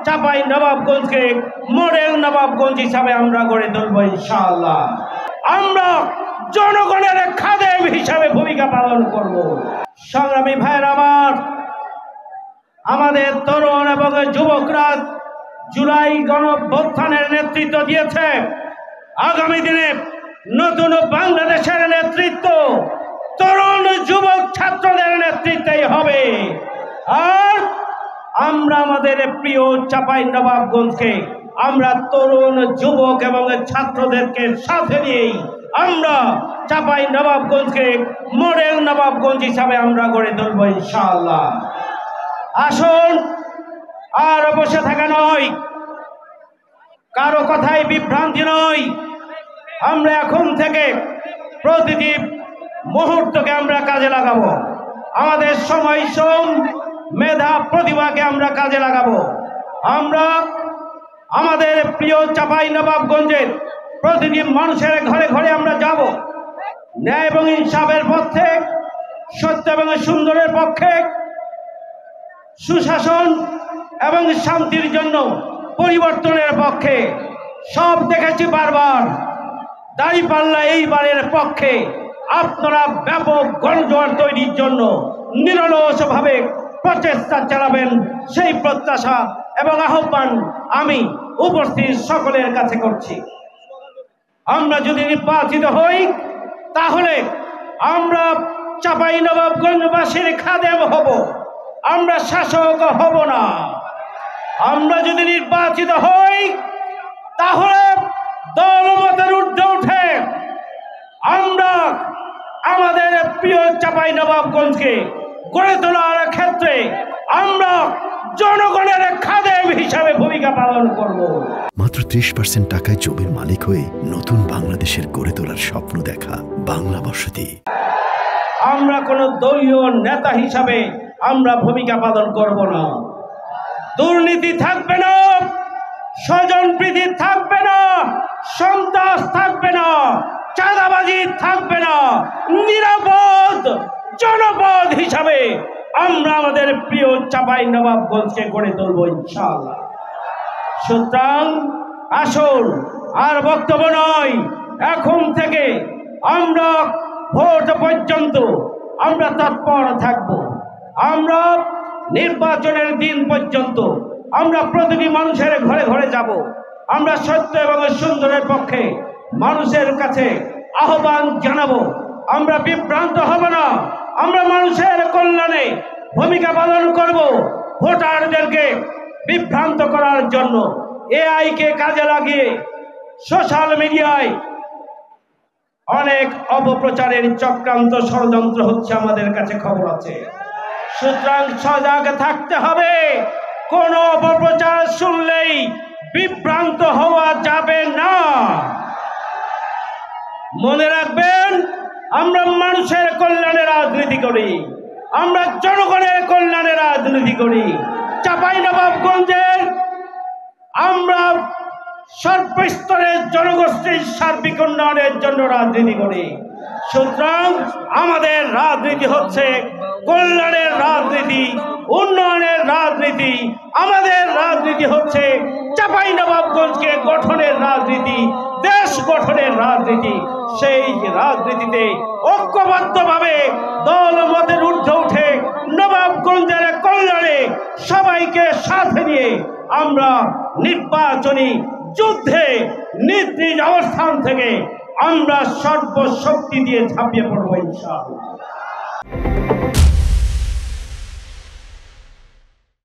Chapai নবাবগঞ্জকে model Nawabganj হিসাবে আমরা গড়ে তুলব ইনশাআল্লাহ। আমরা জনগণের খাদেম হিসাবে ভূমিকা পালন করব। সংগ্রামী ভাইয়েরা আমার, আমাদের তরুণ এবং যুবকরা জুলাই গণঅভ্যুত্থানের নেতৃত্ব দিয়েছে। আগামী দিনে নতুন বাংলাদেশের নেতৃত্ব তরুণ যুবক ছাত্রদের নেতৃত্বেই হবে। আর আমরা আমাদের প্রিয় চাঁপাই নবাবগঞ্জকে আমরা তরুণ যুবক এবং ছাত্রদেরকে সাথে নিয়েই আমরা চাঁপাই নবাবগঞ্জকে মডেল নবাবগঞ্জ হিসাবে আমরা গড়ে তুলব ইনশাআল্লাহ। আসুন, আর বসে থাকা নয়, কারো কথায় বিভ্রান্তি নয়। আমরা এখন থেকে প্রতিটি মুহূর্তকে আমরা কাজে লাগাবো। আমাদের সময়, শ্রম, মেধা, প্রতিভাকে আমরা কাজে লাগাবো। আমরা আমাদের প্রিয় চাঁপাই নবাবগঞ্জের প্রতিটি মানুষের ঘরে ঘরে আমরা যাব। ন্যায় এবং ইনসাফের পক্ষে, সত্য এবং সুন্দরের পক্ষে, সুশাসন এবং শান্তির জন্য পরিবর্তনের পক্ষে। সব দেখেছি বারবার, দাঁড়িপাল্লা এইবারের পক্ষে। আপনারা ব্যাপক গণজোয়ার তৈরির জন্য নিরলসভাবে প্রচেষ্টা চালাবেন, সেই প্রত্যাশা এবং আহ্বান আমি উপস্থিত সকলের কাছে করছি। আমরা যদি নির্বাচিত হই তাহলে আমরা চাঁপাই নবাবগঞ্জবাসীর খাদেম হব, আমরা শাসক হব না। আমরা যদি নির্বাচিত হই তাহলে দলমতের ঊর্ধ্বে উঠে আমরা আমাদের প্রিয় চাঁপাই নবাবগঞ্জকে গড়ে তোলার ক্ষেত্রে আমরা জনগণের খাদেম হিসাবে ভূমিকা পালন করব। মাত্র 30% টাকায় জমির মালিক হয়ে নতুন বাংলাদেশের গড়ে তোলার স্বপ্ন দেখা বাংলা বসতি। আমরা কোনো দলীয় নেতা হিসাবে আমরা ভূমিকা পালন করব না। দুর্নীতি থাকবে না, স্বজনপ্রীতি থাকবে না, সন্ত্রাস থাকবে না, চাঁদাবাজি থাকবে না। নিরাপদ জনপদ হিসাবে আমরা আমাদের প্রিয় চাঁপাই নবাবগঞ্জকে গড়ে তুলব ইনশাআল্লাহ। সুতরাং আসুন, আর বক্তব্য নয়, এখন থেকে আমরা ভোট পর্যন্ত আমরা তৎপর থাকব। আমরা নির্বাচনের দিন পর্যন্ত আমরা প্রতিটি মানুষের ঘরে ঘরে যাব। আমরা সত্য এবং সুন্দরের পক্ষে মানুষের কাছে আহ্বান জানাবো। আমরা বিভ্রান্ত হব না, আমরা মানুষের কল্যাণে ভূমিকা পালন করব। ভোটারদেরকে বিভ্রান্ত করার জন্য এআইকে কাজে লাগিয়ে সোশ্যাল মিডিয়ায় অনেক অপপ্রচারের চক্রান্ত ষড়যন্ত্র হচ্ছে, আমাদের কাছে খবর আছে। সুতরাং সজাগ থাকতে হবে। কোন অপপ্রচার শুনলেই বিভ্রান্ত হওয়া যাবে না। মনে রাখবেন, আমরা মানুষের কল্যাণে রাজনীতি করি, আমরা জনগণের কল্যাণে রাজনীতি করি। চাঁপাই নবাবগঞ্জের আমরা সর্বস্তরের জনগোষ্ঠীর সার্বিক উন্নয়নের জন্য রাজনীতি করি। সুতরাং আমাদের রাজনীতি হচ্ছে কল্যাণের রাজনীতি, উন্নয়নের রাজনীতি। আমাদের রাজনীতি হচ্ছে চাঁপাই নবাবগঞ্জকে গঠনের রাজনীতি, দেশ গঠনের রাজনীতি। সেই রাজনীতিতে ঐক্যবদ্ধভাবে দলমতের ঊর্ধ্বে উঠে নবাবগঞ্জের কল্যাণে সবাইকে সাথে নিয়ে আমরা নির্বাচনী যুদ্ধে নিজ নিজ অবস্থান থেকে আমরা সর্বশক্তি দিয়ে ঝাঁপিয়ে পড়ব ইনশাআল্লাহ।